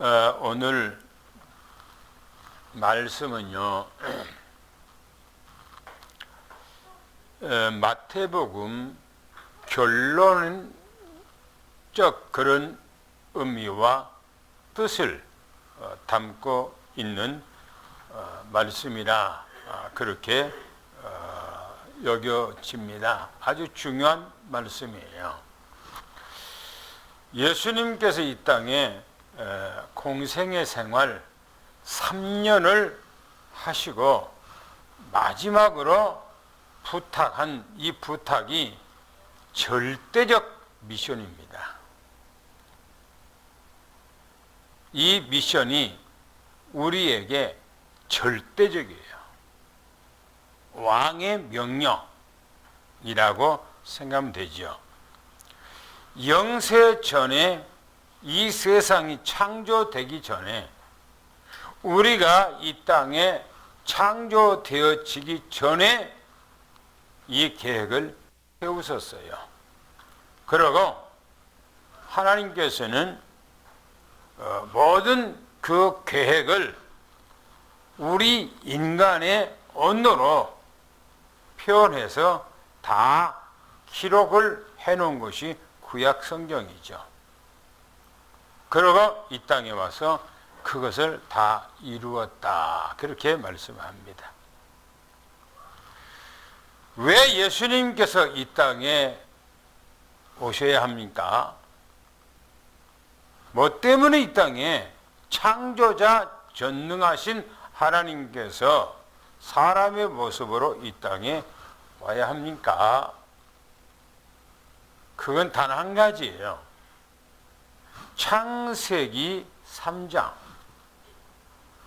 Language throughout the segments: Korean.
오늘 말씀은요, 마태복음 결론적 그런 의미와 뜻을 담고 있는 말씀이라 그렇게 여겨집니다. 아주 중요한 말씀이에요. 예수님께서 이 땅에 공생의 생활 3년을 하시고 마지막으로 부탁한 이 부탁이 절대적 미션입니다. 이 미션이 우리에게 절대적이에요. 왕의 명령이라고 생각하면 되죠. 영세 전에 이 세상이 창조되기 전에 우리가 이 땅에 창조되어지기 전에 이 계획을 세우셨어요. 그리고 하나님께서는 모든 그 계획을 우리 인간의 언어로 표현해서 다 기록을 해놓은 것이 구약 성경이죠. 그리고 이 땅에 와서 그것을 다 이루었다. 그렇게 말씀합니다. 왜 예수님께서 이 땅에 오셔야 합니까? 뭐 때문에 이 땅에 창조자 전능하신 하나님께서 사람의 모습으로 이 땅에 와야 합니까? 그건 단 한 가지예요. 창세기 3장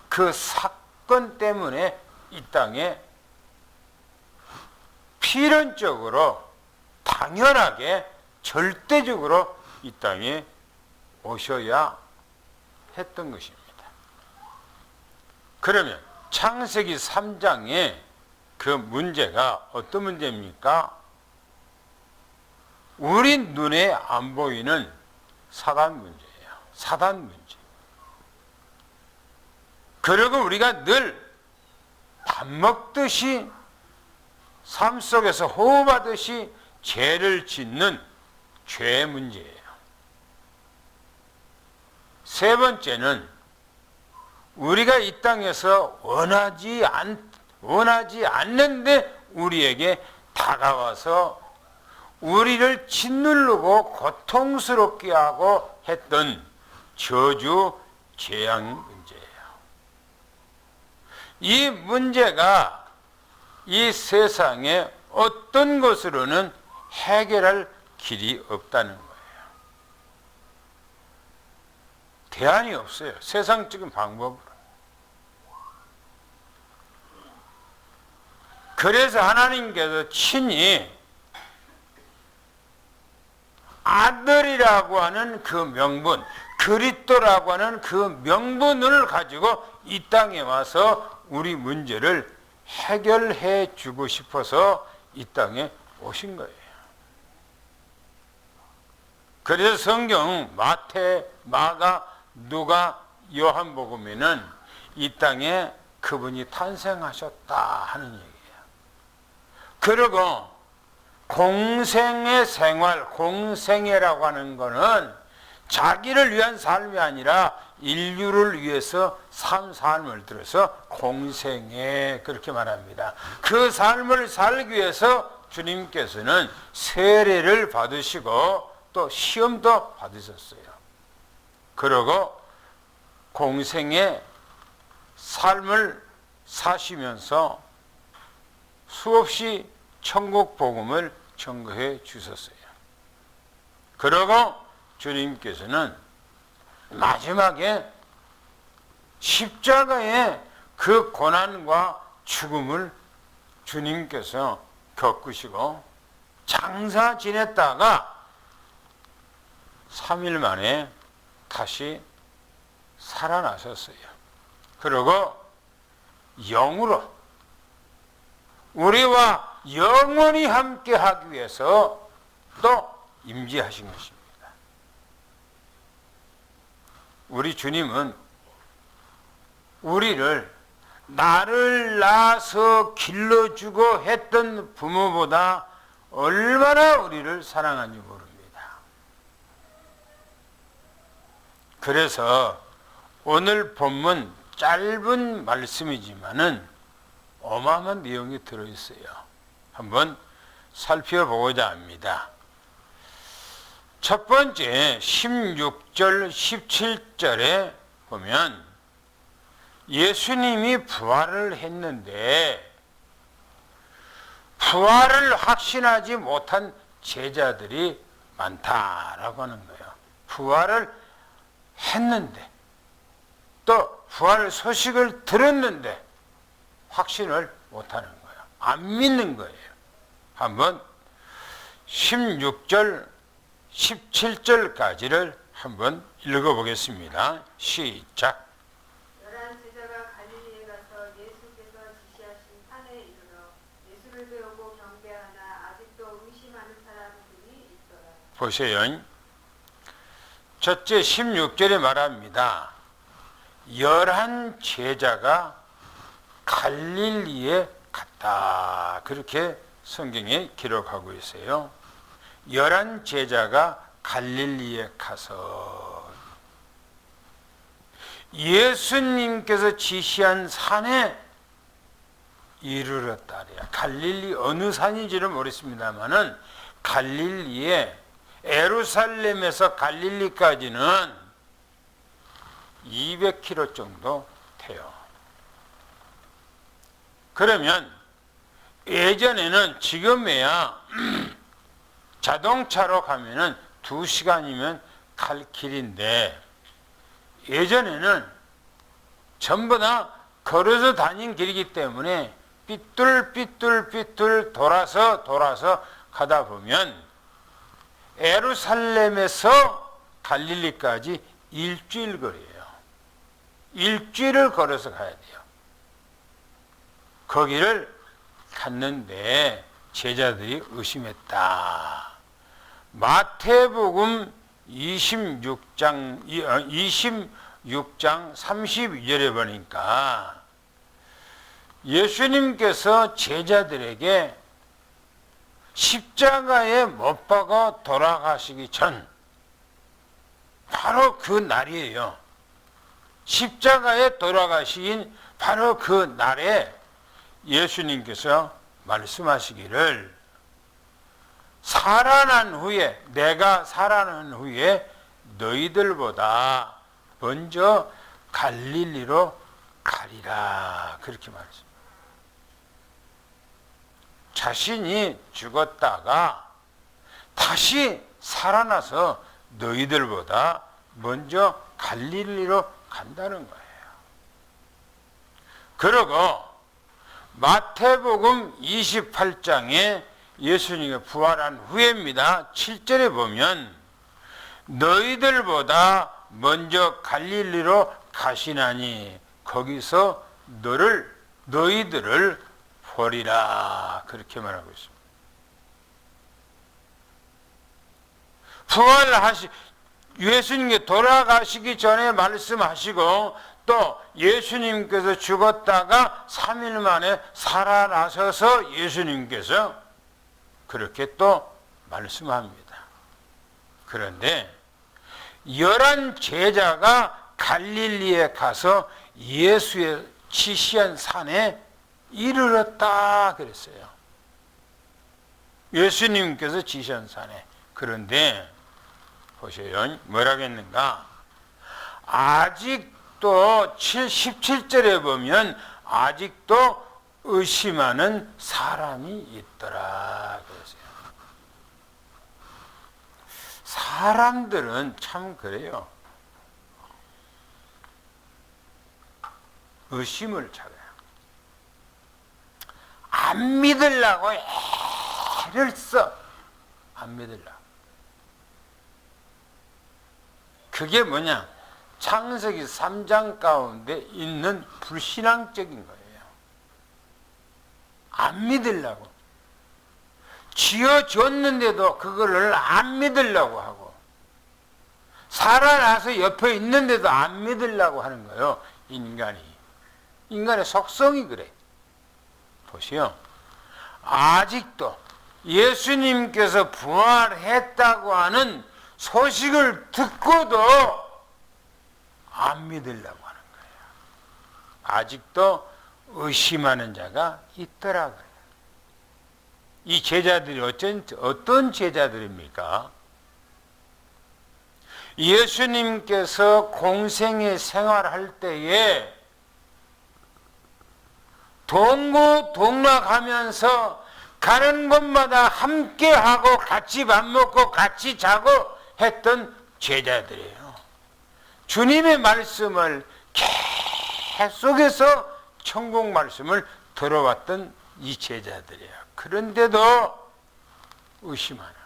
그 사건 때문에 이 땅에 필연적으로 당연하게 절대적으로 이 땅에 오셔야 했던 것입니다. 그러면 창세기 3장의 그 문제가 어떤 문제입니까? 우리 눈에 안 보이는 사단 문제예요. 사단 문제. 그리고 우리가 늘 밥 먹듯이 삶 속에서 호흡하듯이 죄를 짓는 죄 문제예요. 세 번째는 우리가 이 땅에서 원하지 않는데 우리에게 다가와서 우리를 짓누르고 고통스럽게 하고 했던 저주 재앙 문제예요. 이 문제가 이 세상에 어떤 것으로는 해결할 길이 없다는 거예요. 대안이 없어요. 세상적인 방법으로. 그래서 하나님께서 친히 아들이라고 하는 그 명분, 그리스도라고 하는 그 명분을 가지고 이 땅에 와서 우리 문제를 해결해 주고 싶어서 이 땅에 오신 거예요. 그래서 성경 마태, 마가, 누가, 요한복음에는 이 땅에 그분이 탄생하셨다 하는 얘기예요. 그리고 공생의 생활, 공생애라고 하는 것은 자기를 위한 삶이 아니라 인류를 위해서 삶을 들어서 공생애 그렇게 말합니다. 그 삶을 살기 위해서 주님께서는 세례를 받으시고 또 시험도 받으셨어요. 그리고 공생의 삶을 사시면서 수없이 천국 복음을 전거해 주셨어요. 그리고 주님께서는 마지막에 십자가의 그 고난과 죽음을 주님께서 겪으시고 장사 지냈다가 3일 만에 다시 살아나셨어요. 그리고 영으로 우리와 영원히 함께 하기 위해서 또 임재하신 것입니다. 우리 주님은 우리를 나를 낳아서 길러주고 했던 부모보다 얼마나 우리를 사랑하는지 모릅니다. 그래서 오늘 본문 짧은 말씀이지만은 어마어마한 내용이 들어있어요. 한번 살펴보고자 합니다. 첫 번째 16절 17절에 보면 예수님이 부활을 했는데 부활을 확신하지 못한 제자들이 많다라고 하는 거예요. 부활을 했는데 또 부활 소식을 들었는데 확신을 못하는 거예요. 안 믿는 거예요. 한번 16절 17절까지를 한번 읽어보겠습니다. 시작. 11 제자가 갈릴리에 가서 예수께서 지시하신 산에 이르러 예수를 배우고 경배하나 아직도 의심하는 사람들이 있더라. 보세요. 첫째 16절에 말합니다. 11 제자가 갈릴리에 갔다. 그렇게 성경에 기록하고 있어요. 11 제자가 갈릴리에 가서 예수님께서 지시한 산에 이르렀다래요. 갈릴리 어느 산인지는 모르겠습니다만은 갈릴리에 예루살렘에서 갈릴리까지는 200km 정도 돼요. 그러면 예전에는 지금에야 자동차로 가면은 2시간이면 갈 길인데 예전에는 전부 다 걸어서 다닌 길이기 때문에 삐뚤 돌아서 가다 보면 예루살렘에서 갈릴리까지 일주일 거리예요. 일주일을 걸어서 가야 돼요. 거기를 갔는데 제자들이 의심했다. 마태복음 26장 32절에 보니까 예수님께서 제자들에게 십자가에 못 박아 돌아가시기 전 바로 그 날이에요. 십자가에 돌아가신 바로 그 날에 예수님께서 말씀하시기를 살아난 후에 내가 살아난 후에 너희들보다 먼저 갈릴리로 가리라 그렇게 말했습니다. 자신이 죽었다가 다시 살아나서 너희들보다 먼저 갈릴리로 간다는 거예요. 그리고 마태복음 28장에 예수님이 부활한 후에입니다. 7절에 보면 너희들보다 먼저 갈릴리로 가시나니 거기서 너희들을 보리라 그렇게 말하고 있습니다. 예수님께 돌아가시기 전에 말씀하시고 또 예수님께서 죽었다가 3일 만에 살아나셔서 예수님께서 그렇게 또 말씀합니다. 그런데 11 제자가 갈릴리에 가서 예수의 지시한 산에 이르렀다 그랬어요. 예수님께서 지시한 산에. 그런데 보세요. 뭐라고 했는가? 아직도 17절에 보면 아직도 의심하는 사람이 있더라 그랬어요. 사람들은 참 그래요. 의심을 잘해요. 안 믿으려고 애를 써. 안 믿으려고. 그게 뭐냐? 창세기 3장 가운데 있는 불신앙적인 거예요. 안 믿으려고. 지어줬는데도 그거를 안 믿으려고 하고 살아나서 옆에 있는데도 안 믿으려고 하는 거예요. 인간의 속성이 그래. 보시오. 아직도 예수님께서 부활했다고 하는 소식을 듣고도 안 믿으려고 하는 거예요. 아직도 의심하는 자가 있더라 그래요. 이 제자들이 어떤 제자들입니까? 예수님께서 공생의 생활할 때에 동고동락하면서 가는 곳마다 함께하고 같이 밥 먹고 같이 자고 했던 제자들이에요. 주님의 말씀을 계속해서 천국 말씀을 들어왔던 이 제자들이에요. 그런데도 의심하는 거예요.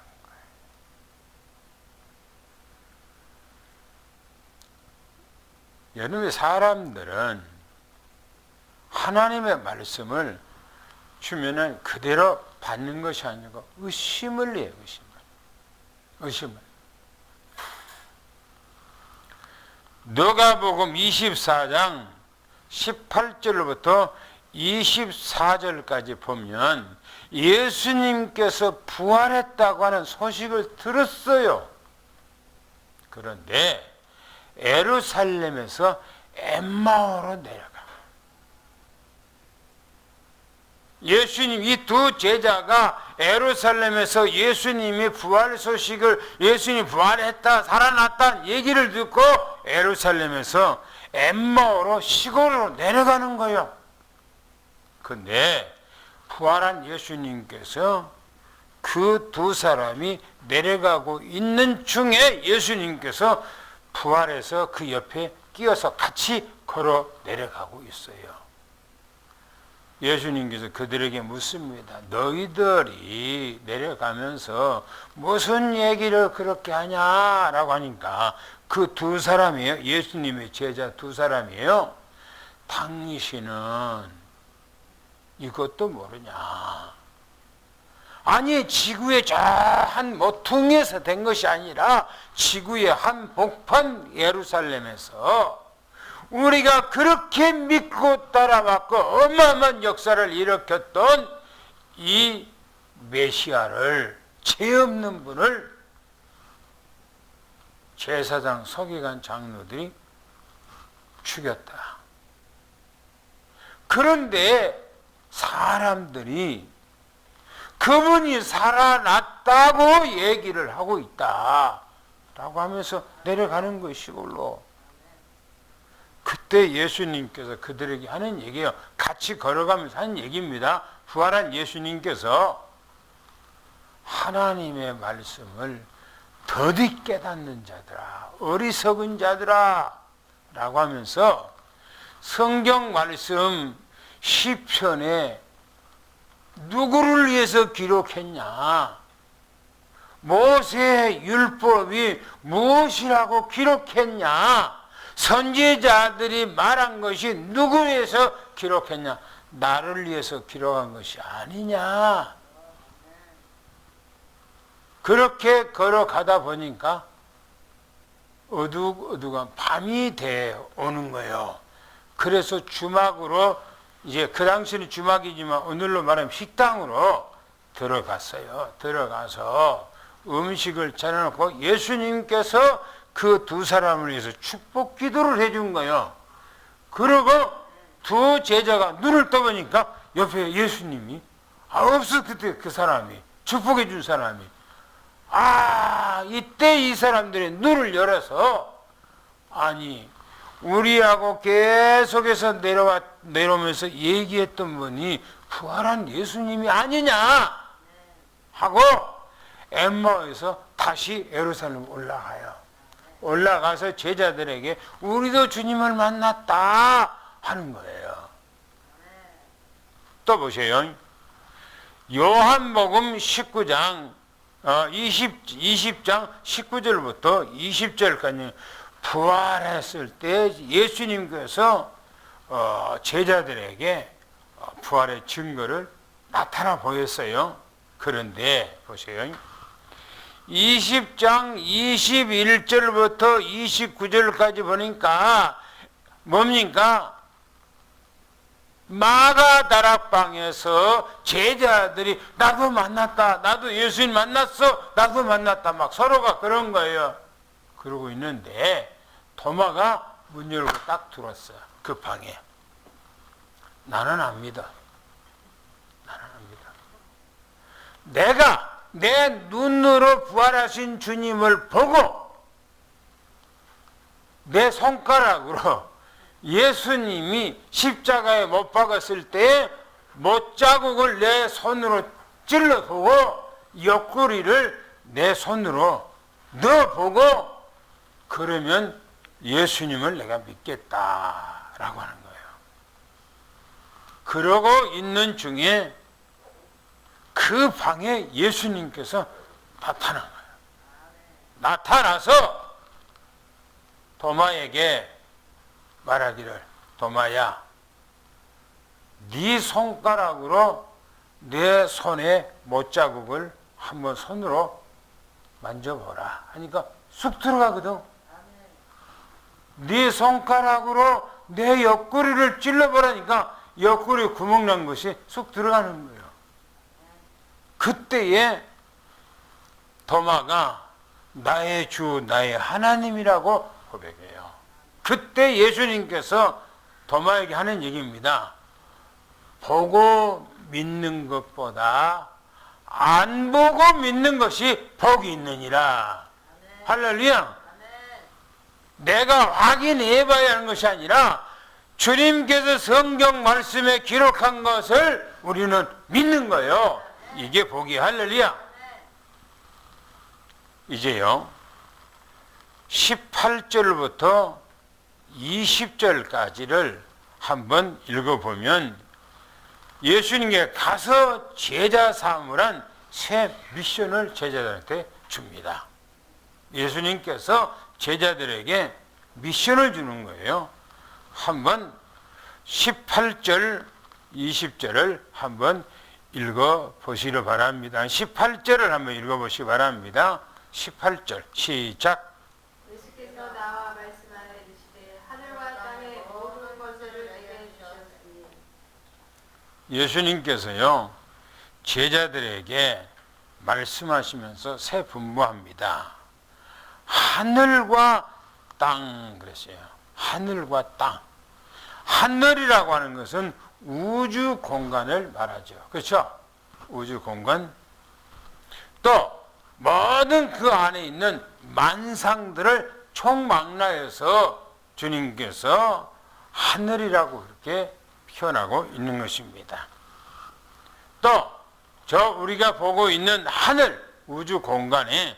여러분의 사람들은 하나님의 말씀을 주면은 그대로 받는 것이 아니고 의심을 해요. 의심을. 누가복음 24장 18절부터 24절까지 보면 예수님께서 부활했다고 하는 소식을 들었어요. 그런데 예루살렘에서 엠마오로 내려가. 예수님, 이 두 제자가 예루살렘에서 예수님이 부활 소식을, 예수님이 부활했다, 살아났다 얘기를 듣고 예루살렘에서 엠마오로 시골로 내려가는 거예요. 근데 부활한 예수님께서 그 두 사람이 내려가고 있는 중에 예수님께서 부활해서 그 옆에 끼어서 같이 걸어 내려가고 있어요. 예수님께서 그들에게 묻습니다. 너희들이 내려가면서 무슨 얘기를 그렇게 하냐라고 하니까 그 두 사람이에요. 예수님의 제자 두 사람이에요. 당신은 이것도 모르냐? 아니, 지구의 저 한 모퉁이에서 된 것이 아니라 지구의 한 복판 예루살렘에서 우리가 그렇게 믿고 따라왔고 어마어마한 역사를 일으켰던 이 메시아를, 죄 없는 분을 제사장 서기관 장로들이 죽였다. 그런데 사람들이 그분이 살아났다고 얘기를 하고 있다 라고 하면서 내려가는 거예요, 시골로. 그때 예수님께서 그들에게 하는 얘기예요. 같이 걸어가면서 하는 얘기입니다. 부활한 예수님께서 하나님의 말씀을 더디 깨닫는 자들아, 어리석은 자들아 라고 하면서 성경 말씀 시편에 누구를 위해서 기록했냐? 모세의 율법이 무엇이라고 기록했냐? 선지자들이 말한 것이 누구 위해서 기록했냐? 나를 위해서 기록한 것이 아니냐? 그렇게 걸어가다 보니까 어둑어둑한 밤이 되어 오는 거예요. 그래서 주막으로, 이제 그 당시는 주막이지만 오늘로 말하면 식당으로 들어갔어요. 들어가서 음식을 차려놓고 예수님께서 그 두 사람을 위해서 축복 기도를 해준 거예요. 그리고 두 제자가 눈을 떠보니까 옆에 예수님이 없어. 그때 그 사람이, 축복해 준 사람이. 이때 이 사람들이 눈을 열어서, 아니, 우리하고 계속해서 내려오면서 얘기했던 분이 부활한 예수님이 아니냐 하고 엠마오에서 다시 예루살렘 올라가요. 올라가서 제자들에게 우리도 주님을 만났다 하는 거예요. 또 보세요. 요한복음 19장 20장 19절부터 20절까지 부활했을 때 예수님께서 제자들에게 부활의 증거를 나타나 보였어요. 그런데 보세요. 20장 21절부터 29절까지 보니까 뭡니까? 마가다락방에서 제자들이 나도 만났다, 나도 예수님 만났어, 나도 만났다, 막 서로가 그런 거예요. 그러고 있는데 도마가 문 열고 딱 들어왔어요. 그 방에. 나는 안 믿어. 나는 안 믿어. 내가 내 눈으로 부활하신 주님을 보고 내 손가락으로 예수님이 십자가에 못 박았을 때 못자국을 내 손으로 찔러보고 옆구리를 내 손으로 넣어보고 그러면 예수님을 내가 믿겠다라고 하는 거예요. 그러고 있는 중에 그 방에 예수님께서 나타난 거예요. 나타나서 도마에게 말하기를, 도마야, 네 손가락으로 내 손에 못자국을 한번 손으로 만져보라 하니까 쑥 들어가거든. 네 손가락으로 내 옆구리를 찔러보라니까 옆구리 구멍 난 것이 쑥 들어가는 거예요. 그때에 도마가 나의 주, 나의 하나님이라고 고백해요. 그때 예수님께서 도마에게 하는 얘기입니다. 보고 믿는 것보다 안 보고 믿는 것이 복이 있느니라. 할렐루야. 내가 확인해 봐야 하는 것이 아니라 주님께서 성경 말씀에 기록한 것을 우리는 믿는 거예요. 이게 복이. 할렐루야. 이제요 18절부터 20절까지를 한번 읽어보면 예수님께 가서 제자 삼으란 새 미션을 제자들한테 줍니다. 예수님께서 제자들에게 미션을 주는 거예요. 한번 18절, 20절을 한번 읽어보시기 바랍니다. 18절을 한번 읽어보시기 바랍니다. 18절 시작. 예수께서 나와 말씀하여 이르시되 하늘과 땅의 모든 권세를 내게 주셨으니. 예수님께서요 제자들에게 말씀하시면서 새 분부합니다. 하늘과 땅 그랬어요. 하늘과 땅. 하늘이라고 하는 것은 우주 공간을 말하죠. 그렇죠? 우주 공간. 또 모든 그 안에 있는 만상들을 총망라해서 주님께서 하늘이라고 그렇게 표현하고 있는 것입니다. 또 저 우리가 보고 있는 하늘, 우주 공간에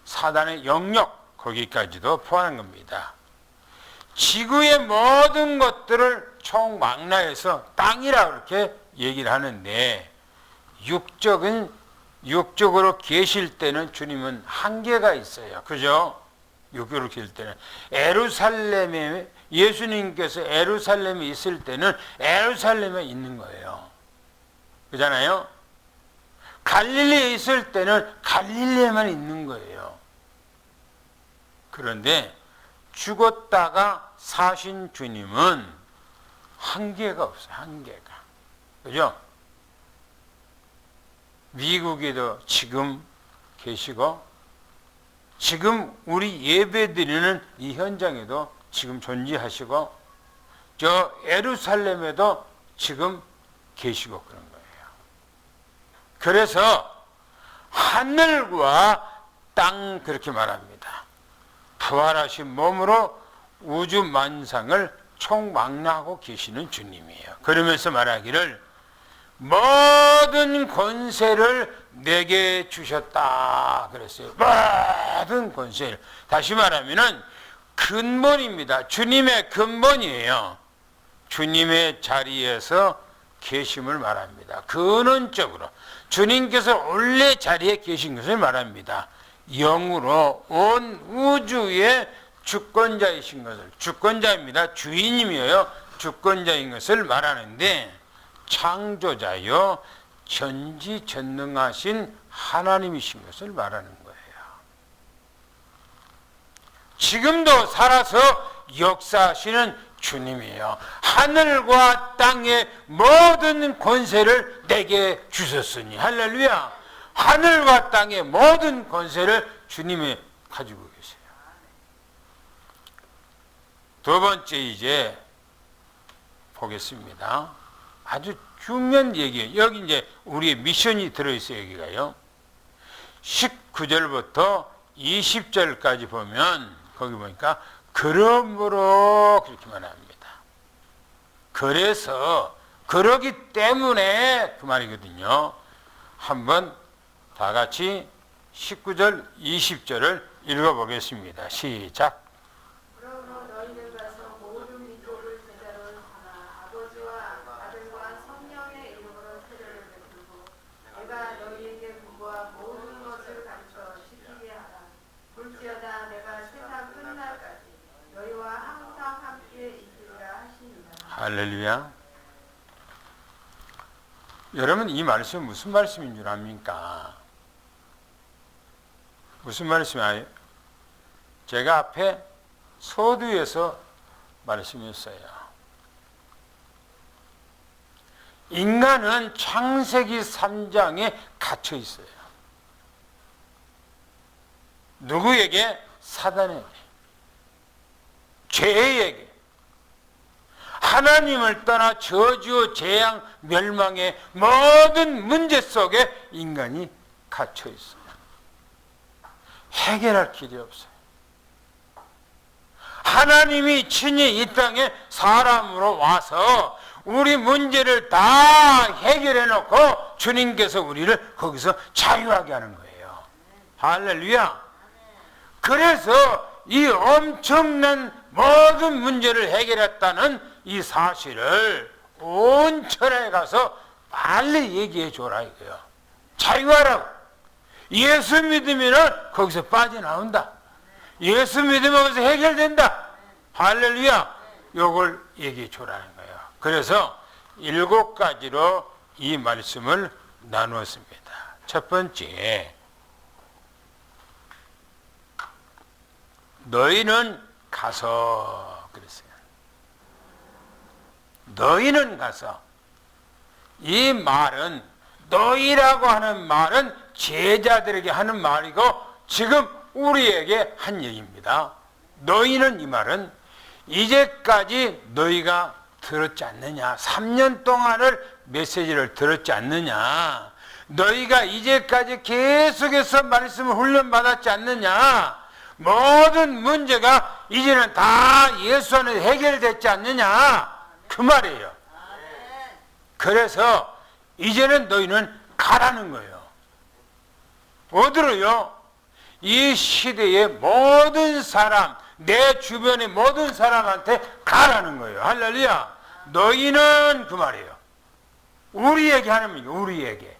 사단의 영역 거기까지도 포함한 겁니다. 지구의 모든 것들을 총망라해서 땅이라고 그렇게 얘기를 하는데 육적으로 계실 때는 주님은 한계가 있어요. 그죠? 육적으로 계실 때는 예루살렘에 예수님께서 예루살렘에 있을 때는 예루살렘에 있는 거예요. 그잖아요? 갈릴리에 있을 때는 갈릴리에만 있는 거예요. 그런데 죽었다가 사신 주님은 한계가 없어요. 한계가. 그죠? 미국에도 지금 계시고 지금 우리 예배드리는 이 현장에도 지금 존재하시고 저 예루살렘에도 지금 계시고 그런 거예요. 그래서 하늘과 땅 그렇게 말합니다. 부활하신 몸으로 우주 만상을 총망라하고 계시는 주님이에요. 그러면서 말하기를 모든 권세를 내게 주셨다 그랬어요. 모든 권세를. 다시 말하면은 근본입니다. 주님의 근본이에요. 주님의 자리에서 계심을 말합니다. 근원적으로 주님께서 원래 자리에 계신 것을 말합니다. 영으로 온 우주의 주권자이신 것을, 주권자입니다. 주인님이에요. 주권자인 것을 말하는데 창조자요 전지전능하신 하나님이신 것을 말하는 거예요. 지금도 살아서 역사하시는 주님이에요. 하늘과 땅의 모든 권세를 내게 주셨으니. 할렐루야. 하늘과 땅의 모든 권세를 주님이 가지고 계세요. 두 번째 이제 보겠습니다. 아주 중요한 얘기예요. 여기 이제 우리의 미션이 들어있어요. 여기가요. 19절부터 20절까지 보면 거기 보니까 그러므로 그렇게 말합니다. 그래서 그러기 때문에 그 말이거든요. 한번 다 같이 19절 20절을 읽어보겠습니다. 시작. 그러므로 너희는 가서 모든 민족을 제자로 삼아 아버지와 아들과 성령의 이름으로 세례를 베풀고 내가 너희에게 분부한 모든 것을 가르쳐 지키게 하라. 볼지어다 내가 세상 끝날까지 너희와 항상 함께 있으리라 하시니라. 할렐루야. 여러분, 이 말씀은 무슨 말씀인 줄 압니까? 무슨 말씀이에요? 제가 앞에 서두에서 말씀했어요. 인간은 창세기 3장에 갇혀 있어요. 누구에게? 사단에게. 죄에게. 하나님을 떠나 저주, 재앙, 멸망의 모든 문제 속에 인간이 갇혀 있어요. 해결할 길이 없어요. 하나님이 친히 이 땅에 사람으로 와서 우리 문제를 다 해결해 놓고 주님께서 우리를 거기서 자유하게 하는 거예요. 할렐루야. 그래서 이 엄청난 모든 문제를 해결했다는 이 사실을 온 천하에 가서 빨리 얘기해 줘라 이거예요. 자유하라고. 예수 믿으면 거기서 빠져나온다. 예수 믿으면 거기서 해결된다. 할렐루야. 요걸 얘기해 줘라는 거예요. 그래서 7가지로 이 말씀을 나누었습니다. 첫 번째, 너희는 가서 그랬어요. 너희는 가서. 이 말은, 너희라고 하는 말은 제자들에게 하는 말이고 지금 우리에게 한 얘기입니다. 너희는, 이 말은 이제까지 너희가 들었지 않느냐, 3년 동안을 메시지를 들었지 않느냐, 너희가 이제까지 계속해서 말씀을 훈련받았지 않느냐, 모든 문제가 이제는 다 예수 안에 해결됐지 않느냐, 그 말이에요. 그래서 이제는 너희는 가라는 거예요. 어디로요? 이 시대의 모든 사람, 내 주변의 모든 사람한테 가라는 거예요. 할렐루야. 너희는, 그 말이에요. 우리에게 하는 말이에요. 우리에게.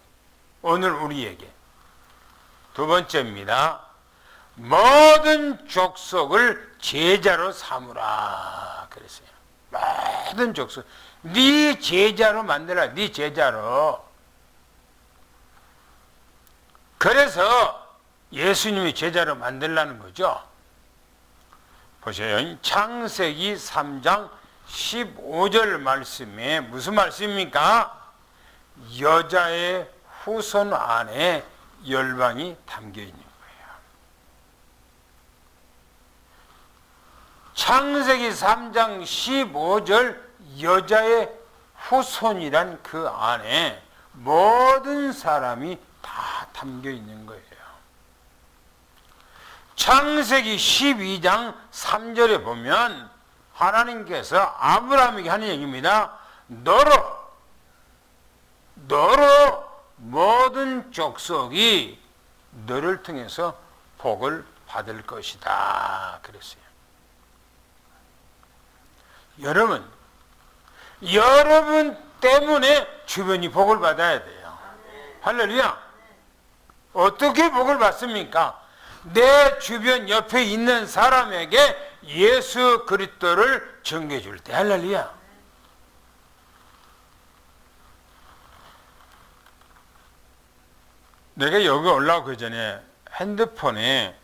오늘 우리에게. 두 번째입니다. 모든 족속을 제자로 삼으라 그랬어요. 모든 족속. 네 제자로 만들라. 네 제자로. 그래서 예수님이 제자로 만들라는 거죠. 보세요. 창세기 3장 15절 말씀에 무슨 말씀입니까? 여자의 후손 안에 열방이 담겨 있는 거예요. 창세기 3장 15절 여자의 후손이란 그 안에 모든 사람이 다 담겨 있는 거예요. 창세기 12장 3절에 보면 하나님께서 아브라함에게 하는 얘기입니다. 너로 모든 족속이 너를 통해서 복을 받을 것이다 그랬어요. 여러분 때문에 주변이 복을 받아야 돼요. 할렐루야. 어떻게 복을 받습니까? 내 주변 옆에 있는 사람에게 예수 그리스도를 전개해 줄 때. 할렐루야. 내가 여기 올라오기 전에 핸드폰에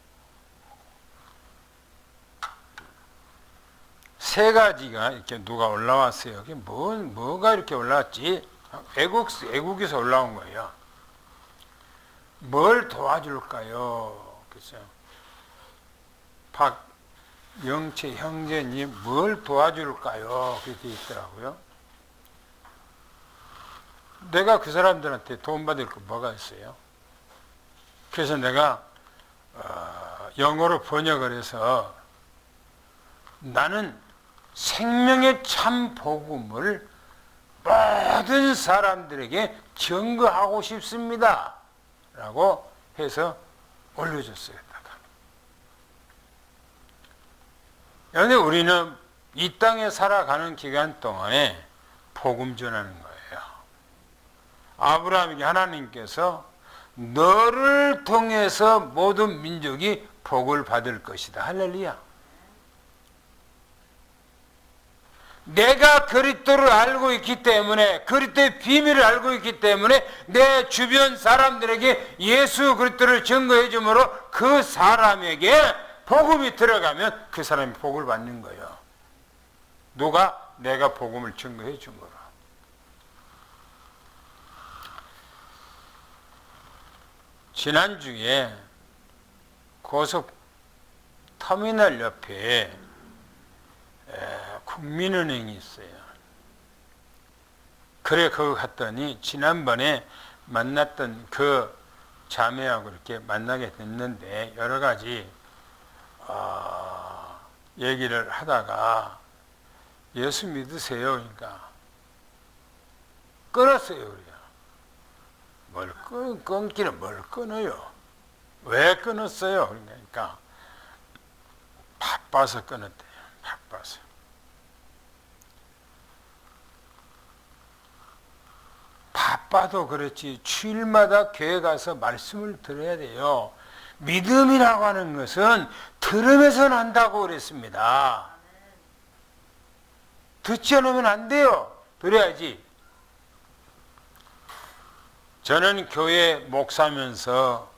세 가지가 이렇게 누가 올라왔어요. 그게 뭐가 이렇게 올라왔지? 애국에서 올라온 거예요. 뭘 도와줄까요? 그래서 박영채 형제님 뭘 도와줄까요? 그렇게 있더라고요. 내가 그 사람들한테 도움받을 거 뭐가 있어요? 그래서 내가 영어로 번역을 해서 나는 생명의 참 복음을 모든 사람들에게 증거하고 싶습니다. 라고 해서 올려줬어요. 그런데 우리는 이 땅에 살아가는 기간 동안에 복음 전하는 거예요. 아브라함에게 하나님께서 너를 통해서 모든 민족이 복을 받을 것이다. 할렐루야. 내가 그리스도를 알고 있기 때문에, 그리스도의 비밀을 알고 있기 때문에 내 주변 사람들에게 예수 그리스도를 증거해 주므로 그 사람에게 복음이 들어가면 그 사람이 복을 받는 거예요. 누가? 내가 복음을 증거해 주므로. 지난주에 고속 터미널 옆에 국민은행이 있어요. 그래 거기 갔더니 지난번에 만났던 그 자매하고 이렇게 만나게 됐는데 여러 가지 얘기를 하다가 예수 믿으세요? 그러니까 끊었어요. 우리가 끊기는 뭘 끊어요? 왜 끊었어요? 그러니까 바빠서 끊었대요. 바빠서. 바빠도 그렇지 주일마다 교회 가서 말씀을 들어야 돼요. 믿음이라고 하는 것은 들으면서 난다고 그랬습니다. 듣지 않으면 안 돼요. 들어야지. 저는 교회 목사면서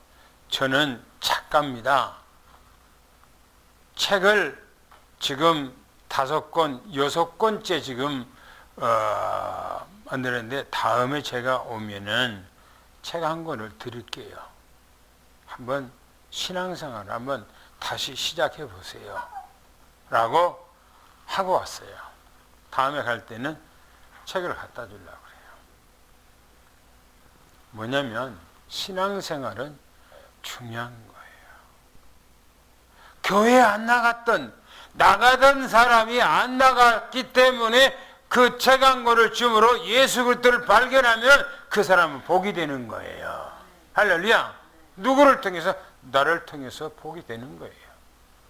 저는 작가입니다. 책을 지금 5권, 6권째 지금 만들었는데 다음에 제가 오면은 책 한 권을 드릴게요. 한번 신앙생활 한번 다시 시작해 보세요. 라고 하고 왔어요. 다음에 갈 때는 책을 갖다 주려고 그래요. 뭐냐면 신앙생활은 중요한 거예요. 교회 안 나가던 사람이 안 나갔기 때문에 그 책 한 권을 줌으로 예수 그리스도를 발견하면 그 사람은 복이 되는 거예요. 할렐루야. 누구를 통해서? 나를 통해서 복이 되는 거예요.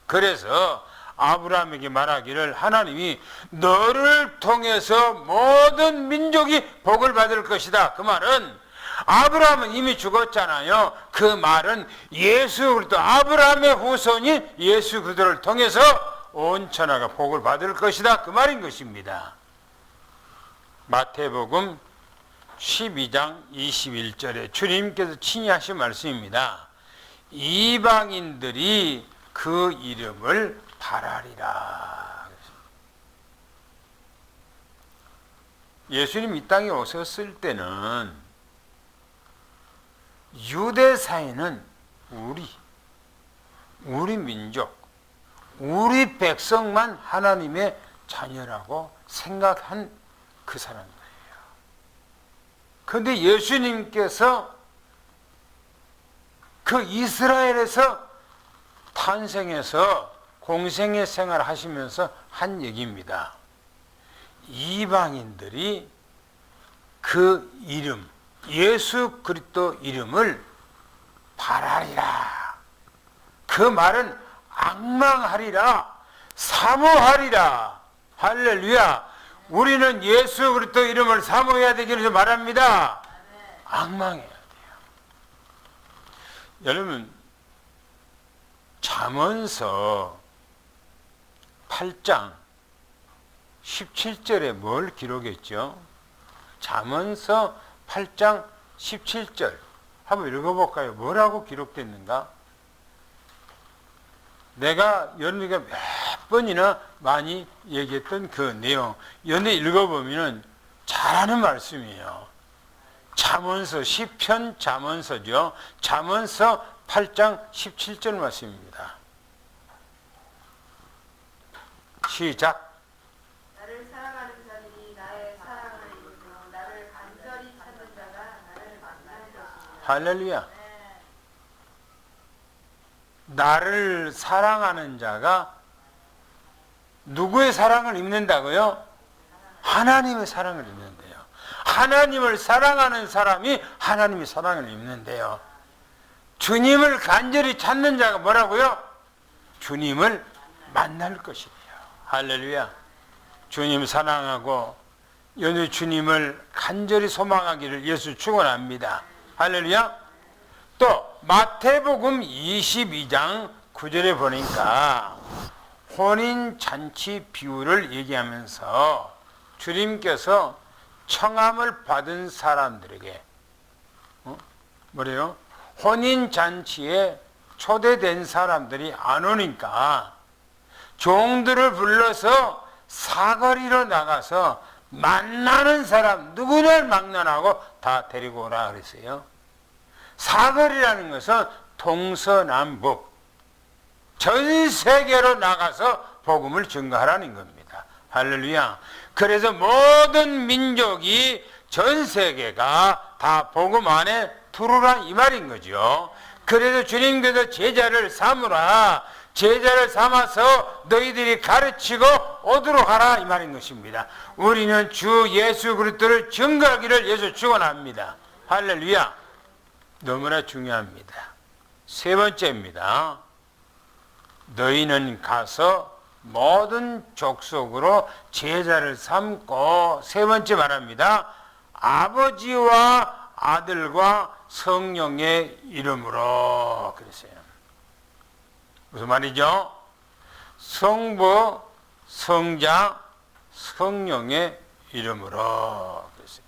그래서 아브라함에게 말하기를 하나님이 너를 통해서 모든 민족이 복을 받을 것이다. 그 말은 아브라함은 이미 죽었잖아요. 그 말은 예수 그리스도 아브라함의 후손인 예수 그리스도를 통해서 온 천하가 복을 받을 것이다. 그 말인 것입니다. 마태복음 12장 21절에 주님께서 친히 하신 말씀입니다. 이방인들이 그 이름을 바라리라. 예수님 이 땅에 오셨을 때는 유대사회는 우리 민족, 우리 백성만 하나님의 자녀라고 생각한 그 사람들이에요. 그런데 예수님께서 그 이스라엘에서 탄생해서 공생의 생활을 하시면서 한 얘기입니다. 이방인들이 그 이름, 예수 그리스도 이름을 바라리라. 그 말은 앙망하리라, 사모하리라. 할렐루야. 우리는 예수 그리스도 이름을 사모해야 되기를 말합니다. 앙망해야 돼요. 여러분, 잠언서 8장 17절에 뭘 기록했죠? 잠언서 8장 17절 한번 읽어볼까요? 뭐라고 기록됐는가? 내가 여러분에게 몇 몇 번이나 많이 얘기했던 그 내용. 연애 읽어보면 잘하는 말씀이에요. 잠언서, 시편 잠언서죠. 잠언서 8장 17절 말씀입니다. 시작. 나를 사랑하는 자들이 나의 사랑을 이루며 나를 간절히 찾는 자가 나를 만날 것이다. 할렐루야. 나를 사랑하는 자가 누구의 사랑을 입는다고요? 하나님의 사랑을 입는데요. 하나님을 사랑하는 사람이 하나님의 사랑을 입는데요. 주님을 간절히 찾는 자가 뭐라고요? 주님을 만날 것이래요. 할렐루야. 주님 사랑하고 연애 주님을 간절히 소망하기를 예수 축원합니다. 할렐루야. 또 마태복음 22장 9절에 보니까 혼인잔치 비유를 얘기하면서 주님께서 청함을 받은 사람들에게 뭐래요? 혼인잔치에 초대된 사람들이 안 오니까 종들을 불러서 사거리로 나가서 만나는 사람 누구를 막론하고 다 데리고 오라 그랬어요. 사거리라는 것은 동서남북 전 세계로 나가서 복음을 증거하라는 겁니다. 할렐루야. 그래서 모든 민족이 전 세계가 다 복음 안에 들어오라 이 말인 거죠. 그래서 주님께서 제자를 삼으라. 제자를 삼아서 너희들이 가르치고 오도록 하라 이 말인 것입니다. 우리는 주 예수 그리스도를 증거하기를 예수 축원합니다. 할렐루야. 너무나 중요합니다. 세 번째입니다. 너희는 가서 모든 족속으로 제자를 삼고, 세 번째 말합니다. 아버지와 아들과 성령의 이름으로 그랬어요. 무슨 말이죠? 성부, 성자, 성령의 이름으로 그랬어요.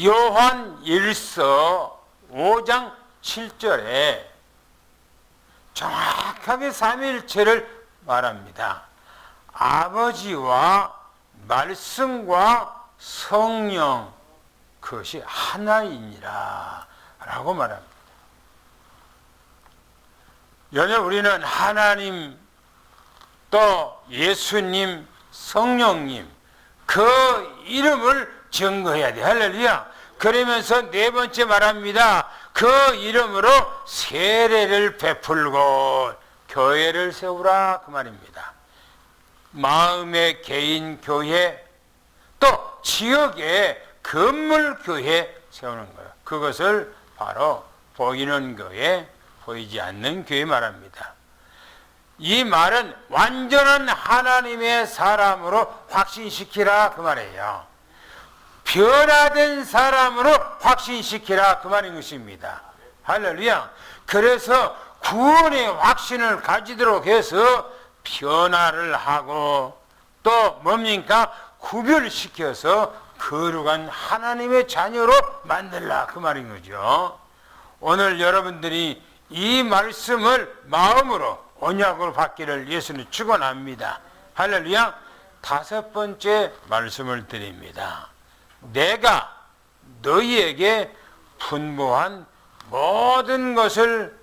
요한 1서 5장 7절에 정확하게 삼위일체를 말합니다. 아버지와 말씀과 성령 그것이 하나이니라 라고 말합니다. 여러 우리는 하나님 또 예수님 성령님 그 이름을 증거해야 돼. 할렐루야. 그러면서 네 번째 말합니다. 그 이름으로 세례를 베풀고 교회를 세우라 그 말입니다. 마음의 개인 교회 또 지역의 건물 교회 세우는 거예요. 그것을 바로 보이는 교회 보이지 않는 교회 말합니다. 이 말은 완전한 하나님의 사람으로 확신시키라 그 말이에요. 변화된 사람으로 확신시키라 그 말인 것입니다. 할렐루야. 그래서 구원의 확신을 가지도록 해서 변화를 하고 또 뭡니까? 구별시켜서 거룩한 하나님의 자녀로 만들라 그 말인 거죠. 오늘 여러분들이 이 말씀을 마음으로 언약으로 받기를 예수는 축원합니다. 할렐루야. 다섯 번째 말씀을 드립니다. 내가 너희에게 분부한 모든 것을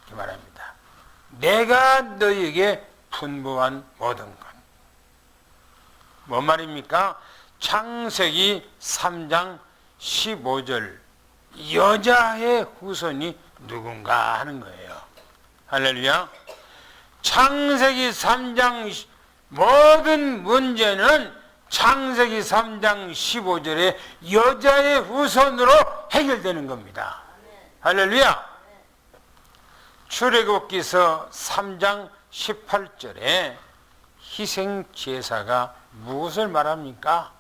이렇게 말합니다. 내가 너희에게 분부한 모든 것. 뭔 말입니까? 창세기 3장 15절 여자의 후손이 누군가 하는 거예요. 할렐루야. 창세기 3장 모든 문제는 창세기 3장 15절에 여자의 후손으로 해결되는 겁니다. 할렐루야. 출애굽기서 3장 18절에 희생제사가 무엇을 말합니까?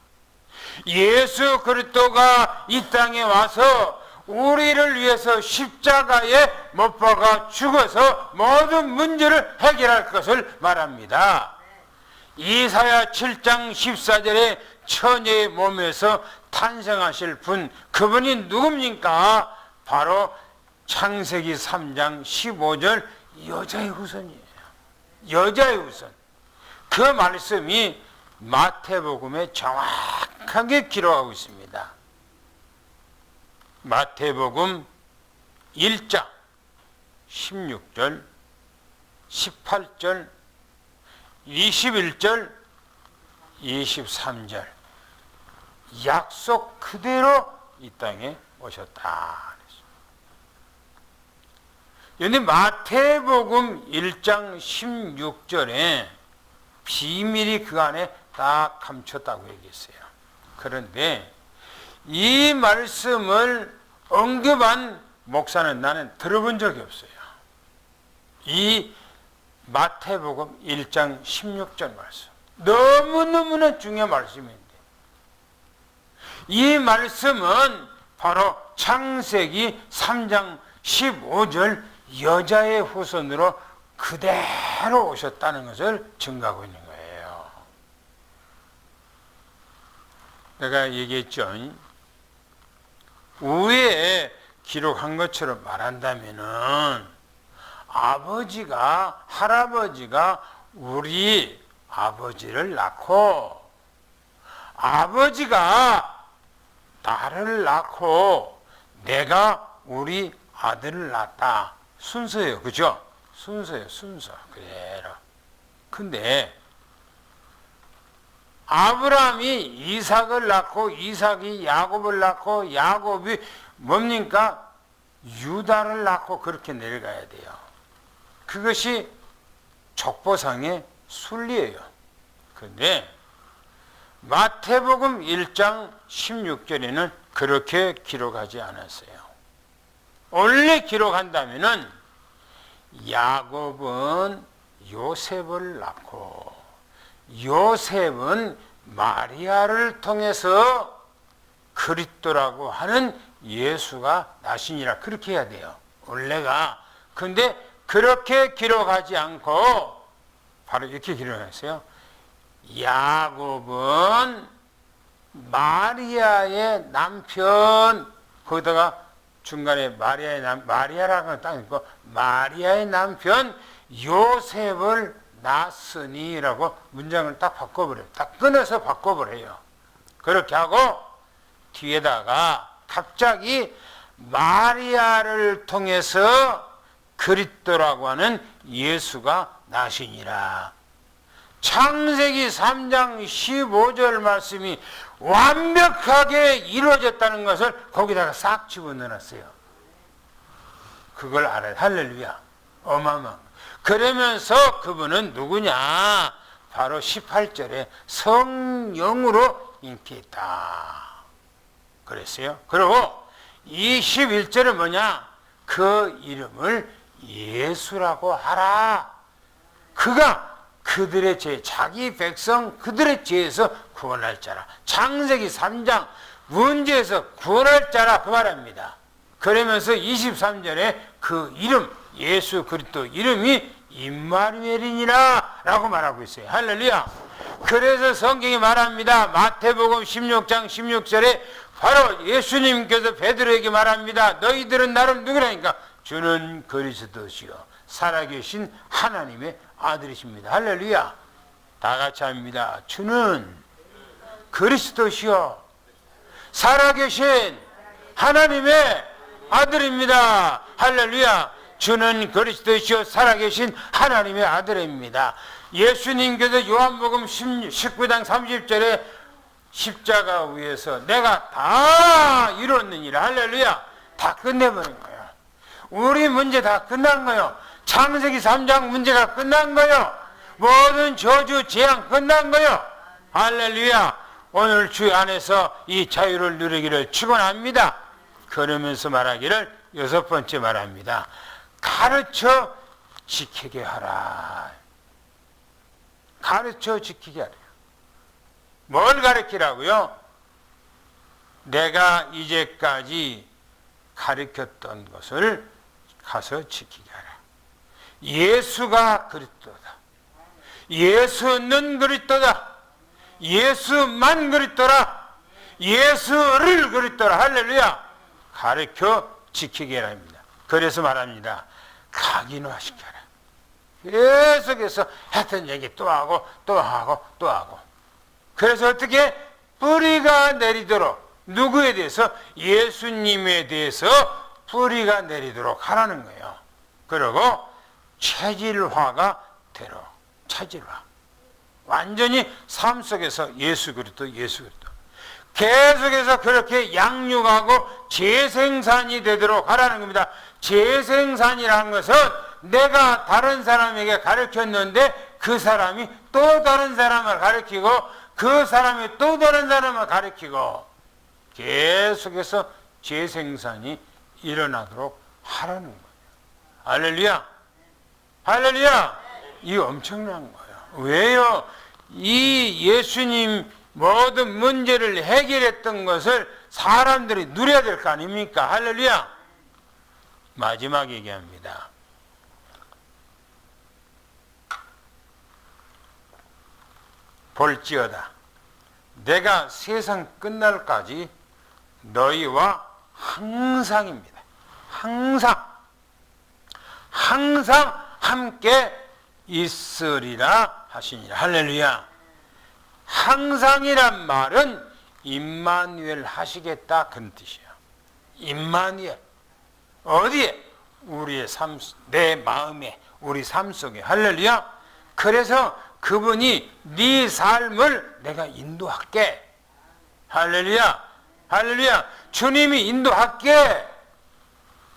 예수 그리스도가 이 땅에 와서 우리를 위해서 십자가에 못 박아 죽어서 모든 문제를 해결할 것을 말합니다. 이사야 7장 14절에 처녀의 몸에서 탄생하실 분, 그분이 누굽니까? 바로 창세기 3장 15절 여자의 후손이에요. 여자의 후손. 그 말씀이 마태복음에 정확하게 기록하고 있습니다. 마태복음 1장 16절, 18절, 21절, 23절 약속 그대로 이 땅에 오셨다. 그런데 마태복음 1장 16절에 비밀이 그 안에 딱 감췄다고 얘기했어요. 그런데 이 말씀을 언급한 목사는 나는 들어본 적이 없어요. 이 마태복음 1장 16절 말씀 너무너무나 중요한 말씀인데 이 말씀은 바로 창세기 3장 15절 여자의 후손으로 그대로 오셨다는 것을 증거하고 있는 거예요. 내가 얘기했죠. 위에 기록한 것처럼 말한다면은 아버지가, 할아버지가 우리 아버지를 낳고 아버지가 나를 낳고 내가 우리 아들을 낳았다. 순서예요. 그죠? 순서예요. 순서. 그대로. 근데 아브라함이 이삭을 낳고 이삭이 야곱을 낳고 야곱이 뭡니까? 유다를 낳고 그렇게 내려가야 돼요. 그것이 족보상의 순리예요. 그런데 마태복음 1장 16절에는 그렇게 기록하지 않았어요. 원래 기록한다면은 야곱은 요셉을 낳고 요셉은 마리아를 통해서 그리스도라고 하는 예수가 나시니라 그렇게 해야 돼요. 원래가. 근데 그렇게 기록하지 않고 바로 이렇게 기록했어요. 야곱은 마리아의 남편, 거기다가 중간에 마리아라는 건 딱 있고 마리아의 남편 요셉을 낳았으니라고 문장을 딱 바꿔버려요. 딱 끊어서 바꿔버려요. 그렇게 하고 뒤에다가 갑자기 마리아를 통해서 그리스도라고 하는 예수가 나시니라. 창세기 3장 15절 말씀이 완벽하게 이루어졌다는 것을 거기다가 싹 집어넣어놨어요. 그걸 알아요. 할렐루야. 어마어마. 그러면서 그분은 누구냐? 바로 18절에 성령으로 잉태했다. 그랬어요. 그리고 21절은 뭐냐? 그 이름을 예수라고 하라. 그가 그들의 죄, 자기 백성 그들의 죄에서 구원할 자라. 창세기 3장 문제에서 구원할 자라 그 말입니다. 그러면서 23절에 그 이름 예수 그리스도 이름이 임마누엘이니라 라고 말하고 있어요. 할렐루야. 그래서 성경이 말합니다. 마태복음 16장 16절에 바로 예수님께서 베드로에게 말합니다. 너희들은 나를 누구라니까? 주는 그리스도시요 살아계신 하나님의 아들이십니다. 할렐루야. 다 같이 합니다. 주는 그리스도시요 살아계신 하나님의 아들입니다. 할렐루야. 주는 그리스도시요 살아계신 하나님의 아들입니다. 예수님께서 요한복음 19장 30절에 십자가 위에서 내가 다 이뤘느니라. 할렐루야. 다 끝내버린 거예요. 우리 문제 다 끝난 거예요. 창세기 3장 문제가 끝난 거예요. 모든 저주 재앙 끝난 거예요. 할렐루야. 오늘 주 안에서 이 자유를 누리기를 축원합니다. 그러면서 말하기를 여섯 번째 말합니다. 가르쳐 지키게 하라. 가르쳐 지키게 하라. 뭘 가르치라고요? 내가 이제까지 가르쳤던 것을 가서 지키게 하라. 예수가 그리스도다. 예수는 그리스도다. 예수만 그리스도라. 예수를 그리스도라. 할렐루야. 가르쳐 지키게 합니다. 그래서 말합니다. 각인화시켜라. 계속해서 했던 얘기 또 하고 또 하고 또 하고. 그래서 어떻게 뿌리가 내리도록, 누구에 대해서? 예수님에 대해서 뿌리가 내리도록 하라는 거예요. 그리고 체질화가 되도록. 체질화. 완전히 삶 속에서 예수 그리스도 계속해서 그렇게 양육하고 재생산이 되도록 하라는 겁니다. 재생산이라는 것은 내가 다른 사람에게 가르쳤는데 그 사람이 또 다른 사람을 가르치고 그 사람이 또 다른 사람을 가르치고 계속해서 재생산이 일어나도록 하라는 거예요. 할렐루야. 할렐루야. 이거 엄청난 거예요. 왜요? 이 예수님 모든 문제를 해결했던 것을 사람들이 누려야 될 거 아닙니까? 할렐루야. 마지막 얘기합니다. 볼지어다 내가 세상 끝날까지 너희와 항상입니다. 항상 함께 있으리라 하시니라. 할렐루야. 항상이란 말은 임마누엘 하시겠다 그런 뜻이야. 임마누엘. 어디에? 우리의 삶, 내 마음에, 우리 삶 속에. 할렐루야. 그래서 그분이 네 삶을 내가 인도할게. 할렐루야. 할렐루야. 주님이 인도할게.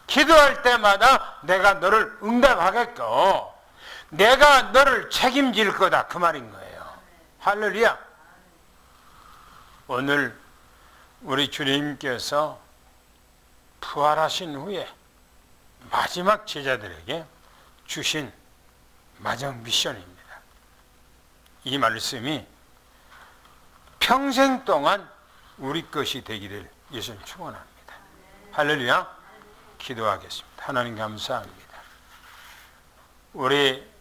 기도할 때마다 내가 너를 응답하겠고 내가 너를 책임질 거다 그 말인 거예요. 할렐루야. 오늘 우리 주님께서 부활하신 후에 마지막 제자들에게 주신 마지막 미션입니다. 이 말씀이 평생 동안 우리 것이 되기를 예수님 축원합니다. 할렐루야. 기도하겠습니다. 하나님 감사합니다. 우리